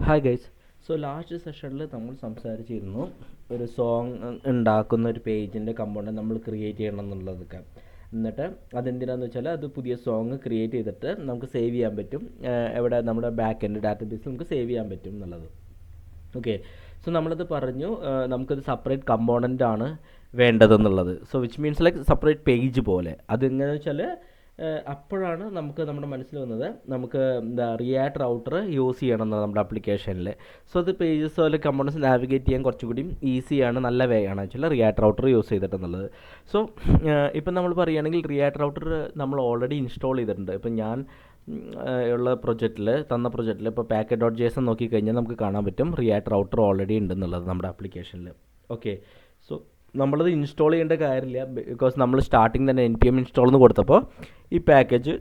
Hi guys. So last സെഷനിൽ നമ്മൾ സംസാരിച്ചിരുന്നു ഒരു സോങ് ഉണ്ടാക്കുന്ന ഒരു പേജിൻ്റെ കമ്പോണൻറ്റ് നമ്മൾ ക്രിയേറ്റ് ചെയ്യണം എന്നുള്ളതൊക്കെ. എന്നിട്ട് അതെന്തിനാന്ന് വെച്ചാൽ അത് പുതിയ സോങ് ക്രിയേറ്റ് ചെയ്തിട്ട് നമുക്ക് സേവ് ചെയ്യാൻ പറ്റും. എവിടെ നമ്മുടെ ബാക്ക് എൻഡ് ഡാറ്റാബേസിൽ നമുക്ക് സേവ് ചെയ്യാൻ പറ്റും എന്നുള്ളത്. ഓക്കെ, സോ നമ്മളത് പറഞ്ഞു, നമുക്കൊരു സെപ്പറേറ്റ് കമ്പോണൻ്റ് ആണ് വേണ്ടതെന്നുള്ളത്. So which means like separate page പോലെ. അതെങ്ങനെയാണെന്ന് വെച്ചാൽ അപ്പോഴാണ് നമുക്ക് നമ്മുടെ മനസ്സിൽ വന്നത് നമുക്ക് റിയാക്ട് റൗട്ടർ യൂസ് ചെയ്യണം എന്നത് നമ്മുടെ ആപ്ലിക്കേഷനിൽ. സോ അത് പേജസ് പോലെ കമ്പോണൻസ് നാവിഗേറ്റ് ചെയ്യാൻ കുറച്ചുകൂടി ഈസിയാണ്, നല്ല വേ ആണ് വെച്ചാൽ റിയാക്ട് റൗട്ടർ യൂസ് ചെയ്തിട്ടെന്നുള്ളത്. സോ ഇപ്പം നമ്മൾ പറയുകയാണെങ്കിൽ റിയാക്ട് റൗട്ടർ നമ്മൾ ഓൾറെഡി ഇൻസ്റ്റാൾ ചെയ്തിട്ടുണ്ട്. ഇപ്പം ഞാൻ ഉള്ള തന്ന പ്രൊജക്റ്റിൽ ഇപ്പോൾ പാക്കറ്റ് ഡോട്ട് ജെ എസ് നോക്കിക്കഴിഞ്ഞാൽ നമുക്ക് കാണാൻ പറ്റും റിയാക്ട് റൗട്ടർ ഓൾറെഡി ഉണ്ടെന്നുള്ളത് നമ്മുടെ ആപ്ലിക്കേഷനിൽ. ഓക്കെ, സോ നമ്മളത് ഇൻസ്റ്റാൾ ചെയ്യേണ്ട കാര്യമില്ല, ബിക്കോസ് നമ്മൾ സ്റ്റാർട്ടിങ് തന്നെ npm ഇൻസ്റ്റാൾ എന്ന് കൊടുത്തപ്പോൾ ഈ പാക്കേജ്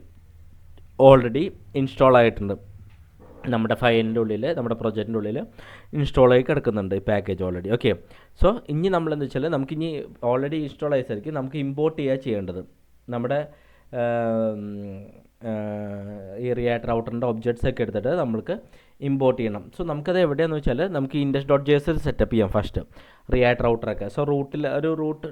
ഓൾറെഡി ഇൻസ്റ്റാൾ ആയിട്ടുണ്ട്. നമ്മുടെ ഫയലിൻ്റെ ഉള്ളിൽ, നമ്മുടെ പ്രൊജക്റ്റിൻ്റെ ഉള്ളിൽ ഇൻസ്റ്റാൾ ആയി കിടക്കുന്നുണ്ട് ഈ പാക്കേജ് ഓൾറെഡി. ഓക്കെ, സോ ഇനി നമ്മളെന്ന് വെച്ചാൽ നമുക്കിനി ഓൾറെഡി ഇൻസ്റ്റാൾ ആയ സ്ഥിതിക്ക് നമുക്ക് ഇമ്പോർട്ട് ചെയ്യേണ്ടത് നമ്മുടെ ഈ റിയാക്ട് റൗട്ടറിൻ്റെ ഒബ്ജക്ട്സ് ഒക്കെ എടുത്തിട്ട് നമുക്ക് ഇമ്പോർട്ട് ചെയ്യണം. സോ നമുക്കത് എവിടെയാണെന്ന് വെച്ചാൽ നമുക്ക് index dot J S setup ചെയ്യാം ഫസ്റ്റ് റിയാക്ട് റൗട്ടറൊക്കെ. സോ റൂട്ട്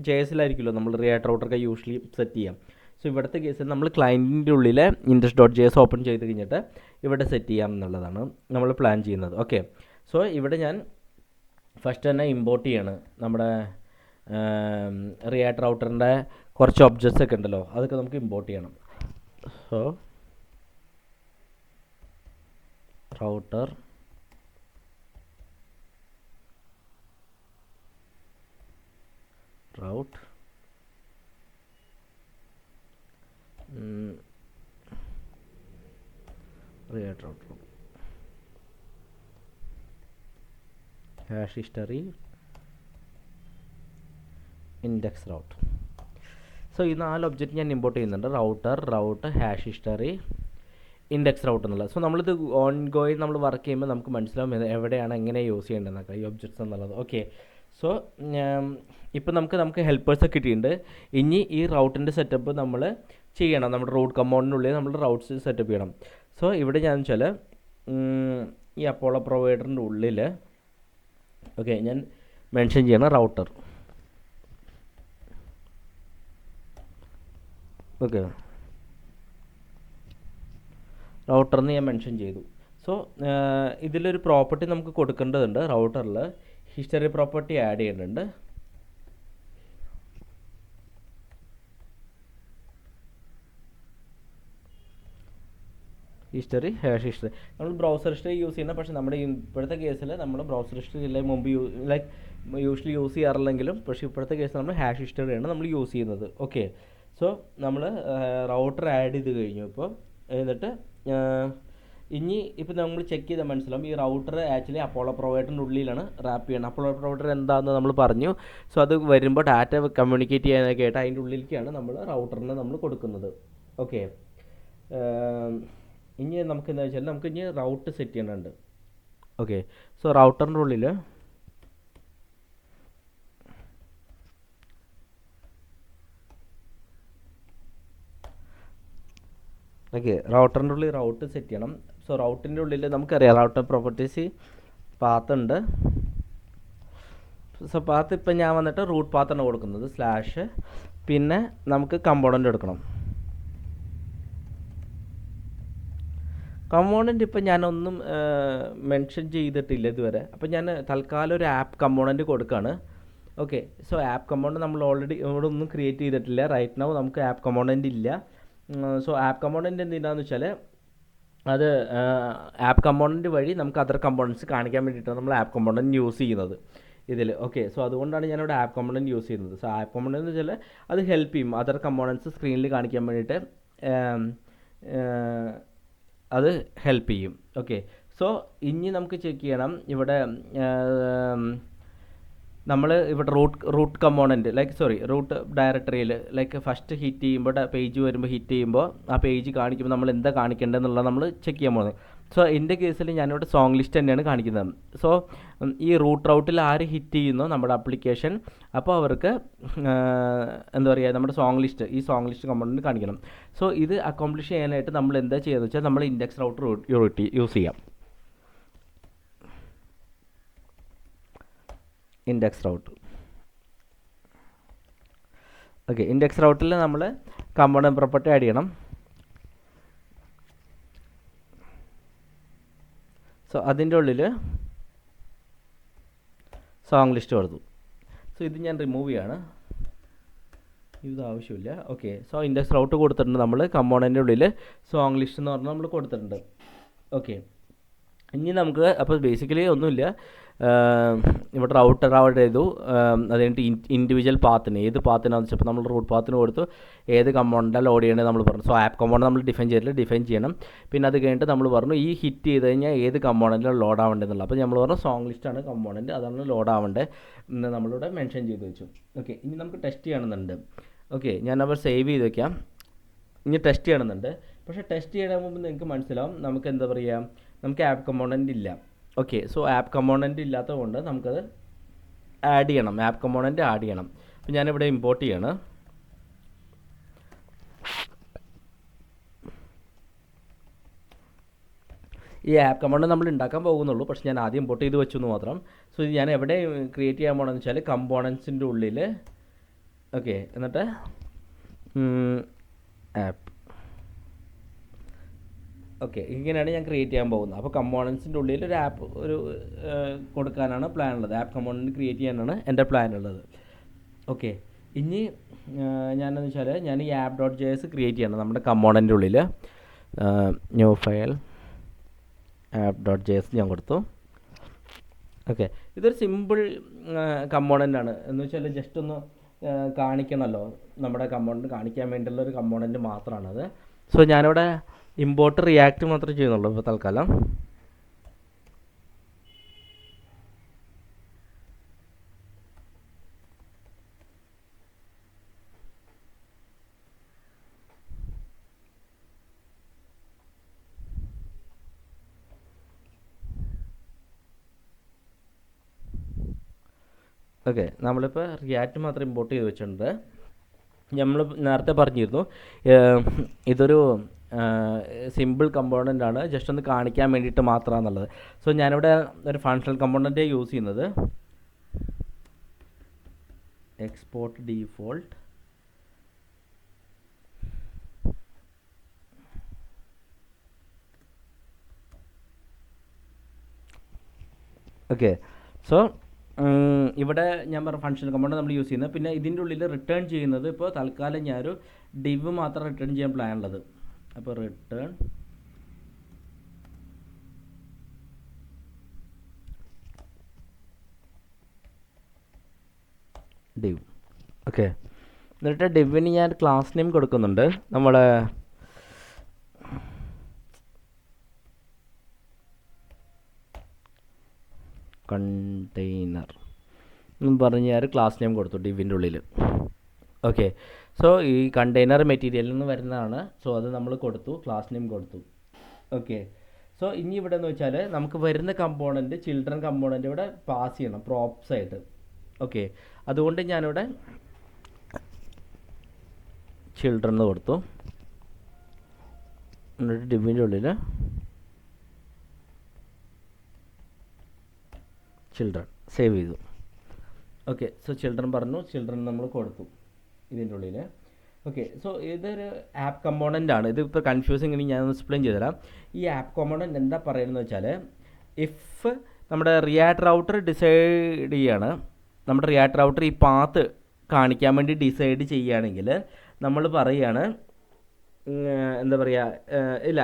ജെ എസിലായിരിക്കുമല്ലോ നമ്മൾ റിയാക്ട് റൗട്ടറൊക്കെ യൂഷ്വലി സെറ്റ് ചെയ്യാം. സോ ഇവിടുത്തെ കേസിൽ നമ്മൾ ക്ലയൻറ്റിൻ്റെ ഉള്ളിൽ index dot J S open ചെയ്ത് കഴിഞ്ഞിട്ട് ഇവിടെ സെറ്റ് ചെയ്യാം എന്നുള്ളതാണ് നമ്മൾ പ്ലാൻ ചെയ്യുന്നത്. ഓക്കെ, സോ ഇവിടെ ഞാൻ ഫസ്റ്റ് തന്നെ ഇമ്പോർട്ട് ചെയ്യാണ് നമ്മുടെ റിയാക്ട് റൗട്ടറിൻ്റെ കുറച്ച് ഒബ്ജക്ട്സ് ഒക്കെ ഉണ്ടല്ലോ, അതൊക്കെ നമുക്ക് ഇമ്പോർട്ട് ചെയ്യണം. So router route react router hash history index route. So ഈ 4 ഒബ്ജക്റ്റ് ഞാൻ ഇമ്പോർട്ട് ചെയ്യുന്നുണ്ട്, Raut hash history index Raut എന്നുള്ളത്. സോ നമ്മളിത് ഓൺ ഗോയിങ് നമ്മൾ വർക്ക് ചെയ്യുമ്പോൾ നമുക്ക് മനസ്സിലാവും എവിടെയാണ് എങ്ങനെ യൂസ് ചെയ്യേണ്ടതെന്നൊക്കെ ഈ ഒബ്ജക്ട്സ് എന്നുള്ളത്. ഓക്കെ, സോ ഇപ്പം നമുക്ക് ഹെൽപ്പേഴ്സൊക്കെ കിട്ടിയിട്ടുണ്ട്. ഇനി ഈ റൗട്ടിൻ്റെ സെറ്റപ്പ് നമ്മൾ ചെയ്യണം, നമ്മുടെ റൂട്ട് കമ്പോണ്ടിനുള്ളിൽ നമ്മൾ റൗട്ട്സ് സെറ്റപ്പ് ചെയ്യണം. സോ ഇവിടെ ഞാൻ വെച്ചാൽ ഈ അപ്പോളോ പ്രൊവൈഡറിൻ്റെ ഉള്ളിൽ ഓക്കെ ഞാൻ മെൻഷൻ ചെയ്യണം റൗട്ടർ. ഓക്കെ, റൗട്ടറിന് ഞാൻ മെൻഷൻ ചെയ്തു. സോ ഇതിലൊരു പ്രോപ്പർട്ടി നമുക്ക് കൊടുക്കേണ്ടതുണ്ട്. റൗട്ടറിൽ ഹിസ്റ്ററി പ്രോപ്പർട്ടി ആഡ് ചെയ്യുന്നുണ്ട്. ഹിസ്റ്ററി ഹാഷ് ഹിസ്റ്ററി നമ്മൾ ബ്രൗസർ ഹിസ്റ്ററി യൂസ് ചെയ്യുന്നത്, പക്ഷേ നമ്മുടെ ഇപ്പോഴത്തെ കേസിൽ നമ്മൾ ബ്രൗസർ ഹിസ്റ്ററി ഇല്ല മുമ്പ് ലൈക്ക് യൂഷ്വലി യൂസ് ചെയ്യാറില്ലെങ്കിലും, പക്ഷേ ഇപ്പോഴത്തെ കേസിൽ നമ്മൾ ഹാഷ് ഹിസ്റ്ററിയാണ് നമ്മൾ യൂസ് ചെയ്യുന്നത്. ഓക്കെ, സോ നമ്മൾ റൗട്ടർ ആഡ് ചെയ്ത് കഴിഞ്ഞു. ഇപ്പോൾ എന്നിട്ട് ഇനി ഇപ്പോൾ നമ്മൾ ചെക്ക് ചെയ്താൽ മനസ്സിലാവും ഈ റൗട്ടർ ആക്ച്വലി അപ്പോളോ പ്രൊവൈഡറിൻ്റെ ഉള്ളിലാണ് റാപ്പ് ചെയ്യണം. അപ്പോളോ പ്രൊവൈഡർ എന്താണെന്ന് നമ്മൾ പറഞ്ഞു. സോ അത് വരുമ്പോൾ ഡാറ്റ കമ്മ്യൂണിക്കേറ്റ് ചെയ്യാനൊക്കെ ആയിട്ട് അതിൻ്റെ ഉള്ളിലേക്കാണ് നമ്മൾ റൗട്ടറിനെ നമ്മൾ കൊടുക്കുന്നത്. ഓക്കെ, ഇനി നമുക്ക് എന്താ വെച്ചാൽ നമുക്ക് ഇനി റൗട്ട് സെറ്റ് ചെയ്യണുണ്ട്. ഓക്കെ, സോ റൗട്ടറിൻ്റെ ഉള്ളിൽ റൗട്ടറിൻ്റെ ഉള്ളിൽ റൗട്ട് സെറ്റ് ചെയ്യണം. സോ റൗട്ടിൻ്റെ ഉള്ളിൽ നമുക്കറിയാം റൗട്ടർ പ്രോപ്പർട്ടീസ് പാത്ത് ഉണ്ട്. സോ പാത്ത് ഇപ്പം ഞാൻ വന്നിട്ട് റൂട്ട് പാത്താണ് കൊടുക്കുന്നത് സ്ലാഷ്, പിന്നെ നമുക്ക് കമ്പോണൻ്റ് എടുക്കണം. കമ്പോണൻ്റ് ഇപ്പം ഞാനൊന്നും മെൻഷൻ ചെയ്തിട്ടില്ല ഇതുവരെ. അപ്പം ഞാൻ തൽക്കാലം ഒരു ആപ്പ് കമ്പോണൻ്റ് കൊടുക്കുകയാണ്. ഓക്കെ, സോ ആപ്പ് കമ്പോണൻ്റ് നമ്മൾ ഓൾറെഡി ഇവിടെ ഒന്നും ക്രിയേറ്റ് ചെയ്തിട്ടില്ല. റൈറ്റ് നൗ നമുക്ക് ആപ്പ് കമ്പോണൻ്റ് ഇല്ല. സോ ആപ്പ് കമ്പോണൻ്റ് എന്തിനാന്ന് വെച്ചാൽ അത് ആപ്പ് കമ്പോണൻ്റ് വഴി നമുക്ക് അതർ കമ്പോണൻറ്റ്സ് കാണിക്കാൻ വേണ്ടിയിട്ടാണ് നമ്മൾ ആപ്പ് കമ്പോണൻ്റ് യൂസ് ചെയ്യുന്നത് ഇതിൽ. ഓക്കെ, സോ അതുകൊണ്ടാണ് ഞാനിവിടെ ആപ്പ് കമ്പോണൻ്റ് യൂസ് ചെയ്യുന്നത്. സോ ആപ്പ് കമ്പോണൻ്റ് എന്ന് വെച്ചാൽ അത് ഹെൽപ്പ് ചെയ്യും അതർ കമ്പോണൻറ്റ്സ് സ്ക്രീനിൽ കാണിക്കാൻ വേണ്ടിയിട്ട്, അത് ഹെൽപ്പ് ചെയ്യും. ഓക്കെ, സോ ഇനി നമുക്ക് ചെക്ക് ചെയ്യണം ഇവിടെ നമ്മൾ ഇവിടെ റൂട്ട് കമ്പോണൻറ്റ് റൂട്ട് ഡയറക്ടറിയിൽ ഫസ്റ്റ് ഹിറ്റ് ചെയ്യുമ്പോൾ പേജ് വരുമ്പോൾ ഹിറ്റ് ചെയ്യുമ്പോൾ ആ പേജ് കാണിക്കുമ്പോൾ നമ്മൾ എന്താ കാണിക്കേണ്ടതെന്നുള്ളത് നമ്മൾ ചെക്ക് ചെയ്യാൻ പോകുന്നത്. സോ എൻ്റെ കേസിൽ ഞാനിവിടെ സോങ് ലിസ്റ്റ് തന്നെയാണ് കാണിക്കുന്നത്. സോ ഈ റൗട്ടിൽ ആര് ഹിറ്റ് ചെയ്യുന്നോ നമ്മുടെ ആപ്ലിക്കേഷൻ, അപ്പോൾ അവർക്ക് എന്താ പറയുക നമ്മുടെ സോങ് ലിസ്റ്റ് കമ്പോണൻറ്റ് കാണിക്കണം. സോ ഇത് അക്കോംപ്ലിഷ് ചെയ്യാനായിട്ട് നമ്മൾ എന്താ ചെയ്യുന്നത് വെച്ചാൽ നമ്മൾ ഇൻഡെക്സ് റൗട്ടർ യൂസ് ചെയ്യാം. ഇൻഡെക്സ് റൗട്ട്. ഓക്കെ, ഇൻഡെക്സ് റൗട്ടിൽ നമ്മൾ കമ്പോണൻറ്റ് പ്രോപ്പർട്ടി ആഡ് ചെയ്യണം. സോ അതിൻ്റെ ഉള്ളിൽ സോങ് ലിസ്റ്റ് കൊടുത്തു. സോ ഇത് ഞാൻ റിമൂവ് ചെയ്യാണ്, ഇത് ആവശ്യമില്ല. ഓക്കെ, സോ ഇൻഡെക്സ് റൗട്ട് കൊടുത്തിട്ടുണ്ട് നമ്മൾ. കമ്പോണൻ്റെ ഉള്ളിൽ സോങ് ലിസ്റ്റ് എന്ന് പറഞ്ഞാൽ നമ്മൾ കൊടുത്തിട്ടുണ്ട്. ഓക്കെ, ഇനി നമുക്ക് അപ്പോൾ ബേസിക്കലി ഒന്നുമില്ല, ഇവിടെ റൗട്ട് ചെയ്തു. അത് കഴിഞ്ഞിട്ട് ഇൻഡിവിജ്വൽ പാത്തിന് ഏത് പാത്തിനാണെന്ന് വെച്ചപ്പോൾ നമ്മൾ റൂട്ട് പാത്തിന് കൊടുത്തു, ഏത് കമ്പോണൻ്റാണ് ലോഡ് ചെയ്യണമെന്ന് നമ്മൾ പറഞ്ഞു. സോ ആപ്പ് കമ്പോണൻ്റ് നമ്മൾ ഡിഫൈൻ ചെയ്യണം. പിന്നെ അത് കഴിഞ്ഞിട്ട് നമ്മൾ പറഞ്ഞു ഈ ഹിറ്റ് ചെയ്ത് കഴിഞ്ഞാൽ ഏത് കമ്പോണൻറ്റിലാണ് ലോഡ് ആവേണ്ടതെന്നുള്ളത്. അപ്പോൾ നമ്മൾ പറഞ്ഞു സോങ് ലിസ്റ്റാണ് കമ്പോണൻറ്റ്, അതാണ് ലോഡ് ആവേണ്ടത് എന്ന് നമ്മളിവിടെ മെൻഷൻ ചെയ്ത് വെച്ചു. ഓക്കെ, ഇനി നമുക്ക് ടെസ്റ്റ് ചെയ്യണമെന്നുണ്ട്. ഓക്കെ, ഞാനപ്പോൾ സേവ് ചെയ്ത് വയ്ക്കാം. ഇനി ടെസ്റ്റ് ചെയ്യണമെന്നുണ്ട്. പക്ഷേ ടെസ്റ്റ് ചെയ്യണ മുമ്പ് നിങ്ങൾക്ക് മനസ്സിലാവും നമുക്ക് എന്താ പറയുക, നമുക്ക് ആപ്പ് കമ്പോണൻ്റ് ഇല്ല. ഓക്കെ, സോ ആപ്പ് കമ്പോണൻ്റ് ഇല്ലാത്തത് കൊണ്ട് നമുക്കത് ആഡ് ചെയ്യണം, ആപ്പ് കമ്പോണൻ്റ് ആഡ് ചെയ്യണം. അപ്പോൾ ഞാനിവിടെ ഇമ്പോർട്ട് ചെയ്യാണ്. ഈ ആപ്പ് കമ്പോണൻ്റ് നമ്മൾ ഉണ്ടാക്കാൻ പോകുന്നുള്ളൂ, പക്ഷേ ഞാൻ ആദ്യം ഇമ്പോർട്ട് ചെയ്ത് വെച്ചു എന്ന് മാത്രം. സോ ഇത് ഞാൻ എവിടെ ക്രിയേറ്റ് ചെയ്യാൻ പോകണമെന്ന് വെച്ചാൽ കമ്പോണൻസിൻ്റെ ഉള്ളിൽ. ഓക്കെ, എന്നിട്ട് ആപ്പ്. ഓക്കെ, ഇങ്ങനെയാണ് ഞാൻ ക്രിയേറ്റ് ചെയ്യാൻ പോകുന്നത്. അപ്പോൾ കമ്പോണൻസിൻ്റെ ഉള്ളിൽ ഒരു ആപ്പ് കൊടുക്കാനാണ് പ്ലാൻ ഉള്ളത്. ആപ്പ് കമ്പോണൻറ്റ് ക്രിയേറ്റ് ചെയ്യാനാണ് എൻ്റെ പ്ലാൻ ഉള്ളത്. ഓക്കെ, ഇനി ഞാനെന്ന് വെച്ചാൽ ഞാൻ ഈ app.js ക്രിയേറ്റ് ചെയ്യണം നമ്മുടെ കമ്പോണൻ്റെ ഉള്ളിൽ. ന്യൂ ഫയൽ app.js ഞാൻ കൊടുത്തു. ഓക്കെ, ഇതൊരു സിമ്പിൾ കമ്പോണൻ്റ് ആണ്. എന്ന് വെച്ചാൽ ജസ്റ്റ് ഒന്ന് കാണിക്കണമല്ലോ, നമ്മുടെ കമ്പോണൻറ്റ് കാണിക്കാൻ വേണ്ടിയുള്ള ഒരു കമ്പോണൻറ്റ് മാത്രമാണത്. സോ ഞാനിവിടെ ഇമ്പോർട്ട് റിയാക്റ്റ് മാത്രമേ ചെയ്യുന്നുള്ളൂ ഇപ്പോൾ തൽക്കാലം. ഓക്കെ, നമ്മളിപ്പോൾ റിയാക്റ്റ് മാത്രം ഇമ്പോർട്ട് ചെയ്ത് വെച്ചിട്ടുണ്ട്. നമ്മൾ നേരത്തെ പറഞ്ഞിരുന്നു ഇതൊരു സിമ്പിൾ കമ്പോണൻ്റ് ആണ്, ജസ്റ്റ് ഒന്ന് കാണിക്കാൻ വേണ്ടിയിട്ട് മാത്രമാണെന്നുള്ളത്. സോ ഞാനിവിടെ ഒരു ഫങ്ഷണൽ കമ്പോണൻ്റ് യൂസ് ചെയ്യുന്നത്. Export default. ഓക്കെ, സോ ഇവിടെ ഞാൻ പറഞ്ഞ ഫങ്ഷണൽ കമ്പോണൻ്റ് നമ്മൾ യൂസ് ചെയ്യുന്നത്. പിന്നെ ഇതിൻ്റെ ഉള്ളിൽ റിട്ടേൺ ചെയ്യുന്നത് ഇപ്പോൾ തൽക്കാലം ഞാനൊരു ഡിവ് മാത്രം റിട്ടേൺ ചെയ്യാൻ പ്ലാൻ ഉള്ളത്. അപ്പോൾ റിട്ടേൺ ഡിവ്. ഓക്കെ, എന്നിട്ട് ഡിവിന് ഞാൻ ക്ലാസ് നെയിം കൊടുക്കുന്നുണ്ട്. നമ്മളെ കണ്ടെയ്നർ എന്ന് പറഞ്ഞ് ഞാൻ ക്ലാസ് നെയിം കൊടുത്തു ഡിവിൻ്റെ ഉള്ളിൽ. ഓക്കെ, സോ ഈ കണ്ടെയ്നർ മെറ്റീരിയലിൽ നിന്ന് വരുന്നതാണ്. സോ അത് നമ്മൾ കൊടുത്തു, ക്ലാസ് നെയിം കൊടുത്തു. ഓക്കെ, സോ ഇനി ഇവിടെ എന്ന് വെച്ചാൽ നമുക്ക് വരുന്ന കമ്പോണൻറ്റ് ചിൽഡ്രൻ കമ്പോണൻറ്റ് ഇവിടെ പാസ് ചെയ്യണം പ്രോപ്സ് ആയിട്ട്. ഓക്കെ, അതുകൊണ്ട് ഞാനിവിടെ ചിൽഡ്രൻ എന്ന് കൊടുത്തു. എന്നിട്ട് ഡിവിൻ്റെ ഉള്ളിൽ ചിൽഡ്രൻ സേവ് ചെയ്തു. ഓക്കെ, സോ ചിൽഡ്രൻ പറഞ്ഞു, ചിൽഡ്രൻ നമ്മൾ കൊടുത്തു ഇതിൻ്റെ ഉള്ളിൽ. ഓക്കെ, സോ ഇതൊരു ആപ്പ് കമ്പോണൻ്റ് ആണ്. ഇത് ഇപ്പോൾ കൺഫ്യൂസിങ് ഇനി ഞാൻ എക്സ്പ്ലെയിൻ ചെയ്തുതരാം. ഈ ആപ്പ് കമ്പോണൻ്റ് എന്താ പറയുന്നത് വെച്ചാൽ, ഇഫ് നമ്മുടെ റിയാക്ട് റൗട്ടർ ഡിസൈഡ് ചെയ്യാണ്, നമ്മുടെ റിയാക്ട് റൗട്ടർ ഈ പാത്ത് കാണിക്കാൻ വേണ്ടി ഡിസൈഡ് ചെയ്യുകയാണെങ്കിൽ നമ്മൾ പറയുകയാണ് എന്താ പറയുക, ഇല്ല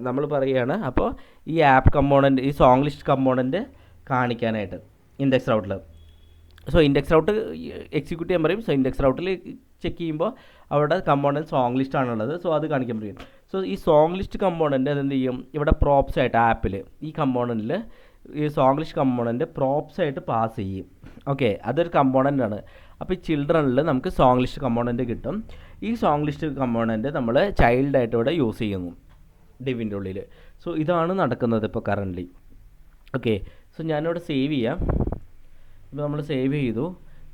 നമ്മൾ പറയുകയാണ് അപ്പോൾ ഈ ആപ്പ് കമ്പോണൻ്റ്, ഈ സോങ് ലിസ്റ്റ് കമ്പോണൻ്റ് കാണിക്കാനായിട്ട് ഇൻഡെക്സ് റൗട്ടിൽ. സോ ഇൻഡെക്സ് റൗട്ട് എക്സിക്യൂട്ട് ചെയ്യാൻ പറയും. സോ ഇൻഡെക്സ് റൗട്ടിൽ ചെക്ക് ചെയ്യുമ്പോൾ അവിടെ കമ്പോണൻറ്റ് സോങ് ലിസ്റ്റ് ആണുള്ളത്. സോ അത് കാണിക്കാൻ പറയും. സോ ഈ സോങ് ലിസ്റ്റ് കമ്പോണൻറ്റ് അതെന്ത് ചെയ്യും, ഇവിടെ പ്രോപ്സ് ആയിട്ട് ആപ്പിൽ ഈ കമ്പോണൻറ്റിൽ ഈ സോങ് ലിസ്റ്റ് കമ്പോണൻറ്റ് പ്രോപ്സ് ആയിട്ട് പാസ് ചെയ്യും. ഓക്കെ, അതൊരു കമ്പോണൻ്റ് ആണ്. അപ്പോൾ ഈ ചിൽഡ്രനിൽ നമുക്ക് സോങ് ലിസ്റ്റ് കമ്പോണൻറ്റ് കിട്ടും. ഈ സോങ് ലിസ്റ്റ് കമ്പോണൻറ്റ് നമ്മൾ ചൈൽഡായിട്ട് ഇവിടെ യൂസ് ചെയ്യുന്നു ഡിവിൻ്റെ ഉള്ളിൽ. സോ ഇതാണ് നടക്കുന്നത് ഇപ്പോൾ കറൻ്റ്ലി. ഓക്കെ, സോ ഞാനിവിടെ സേവ് ചെയ്യാം. ഇപ്പോൾ നമ്മൾ സേവ് ചെയ്തു.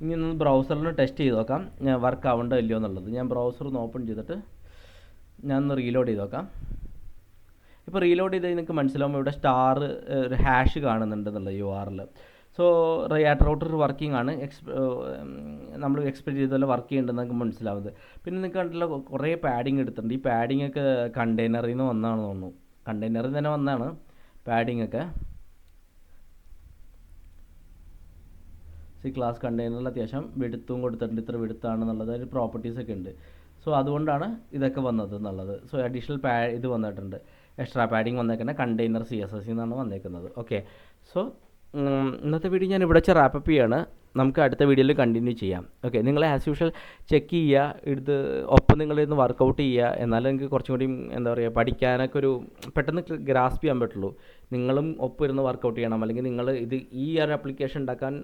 ഇനി ഒന്ന് ബ്രൗസറിൽ ടെസ്റ്റ് ചെയ്ത് നോക്കാം ഞാൻ വർക്ക് ആവണ്ടോ ഇല്ലയോ എന്നുള്ളത്. ഞാൻ ബ്രൗസർ ഒന്ന് ഓപ്പൺ ചെയ്തിട്ട് ഞാൻ ഒന്ന് റീലോഡ് ചെയ്ത് നോക്കാം. ഇപ്പോൾ റീലോഡ് ചെയ്ത് നിങ്ങൾക്ക് മനസ്സിലാവും ഇവിടെ സ്റ്റാർ ഒരു ഹാഷ് കാണുന്നുണ്ട് എന്നുള്ള URL. So react router working ആണ്, നമ്മൾ എക്സ്പെക്ട് ചെയ്ത പോലെ വർക്ക് ചെയ്യുന്നുണ്ടെന്ന് നമുക്ക് മനസ്സിലാവുന്നത്. പിന്നെ നിങ്ങൾക്ക് കണ്ടില്ല കുറേ പാഡിങ് എടുത്തിട്ടുണ്ട്. ഈ പാഡിങ് ഒക്കെ കണ്ടെയ്നറിൽ നിന്ന് വന്നതാണെന്ന് തോന്നുന്നു. കണ്ടെയ്നറിൽ തന്നെ വന്നതാണ് പാഡിങ് ഒക്കെ. ക്ലാസ് കണ്ടെയ്നറിൽ അത്യാവശ്യം വെടുത്തും കൊടുത്തിട്ടുണ്ട്, ഇത്ര വെടുത്താണെന്നുള്ളത് അതിൽ പ്രോപ്പർട്ടീസൊക്കെ ഉണ്ട്. സോ അതുകൊണ്ടാണ് ഇതൊക്കെ വന്നത് എന്നുള്ളത്. സോ അഡീഷണൽ ഇത് വന്നിട്ടുണ്ട്, എക്സ്ട്രാ പാഡിങ് വന്നേക്കുന്നത് കണ്ടെയ്നർ CSS എന്നാണ് വന്നേക്കുന്നത്. ഓക്കെ, സോ ഇന്നത്തെ വീഡിയോ ഞാൻ ഇവിടെ വെച്ച് റാപ്പപ്പ് ചെയ്യാണ്. നമുക്ക് അടുത്ത വീഡിയോയിൽ കണ്ടിന്യൂ ചെയ്യാം. ഓക്കെ, നിങ്ങൾ ആസ് യൂഷ്വൽ ചെക്ക് ചെയ്യുക, ഇത് ഒപ്പം നിങ്ങളിന്ന് വർക്കൗട്ട് ചെയ്യുക. എന്നാലും നിങ്ങൾക്ക് കുറച്ചും കൂടി എന്താ പറയുക, പഠിക്കാനൊക്കെ ഒരു പെട്ടെന്ന് ഗ്രാസ്പ് ചെയ്യാൻ പറ്റുള്ളൂ. നിങ്ങളും ഒപ്പം ഇരുന്ന് വർക്കൗട്ട് ചെയ്യണം. അല്ലെങ്കിൽ നിങ്ങൾ ഈ ഒരു ആപ്ലിക്കേഷൻ ഉണ്ടാക്കാൻ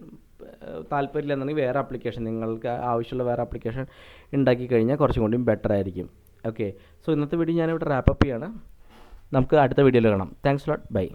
താല്പര്യമില്ല എന്നുണ്ടെങ്കിൽ വേറെ ആപ്ലിക്കേഷൻ, നിങ്ങൾക്ക് ആവശ്യമുള്ള വേറെ ആപ്ലിക്കേഷൻ ഉണ്ടാക്കി കഴിഞ്ഞാൽ കുറച്ചും കൂടി ബെറ്റർ ആയിരിക്കും. ഓക്കെ, സോ ഇന്നത്തെ വീഡിയോ ഞാനിവിടെ റാപ്പപ്പ് ചെയ്യാണ്. നമുക്ക് അടുത്ത വീഡിയോയിൽ കാണാം. Thanks lot, by.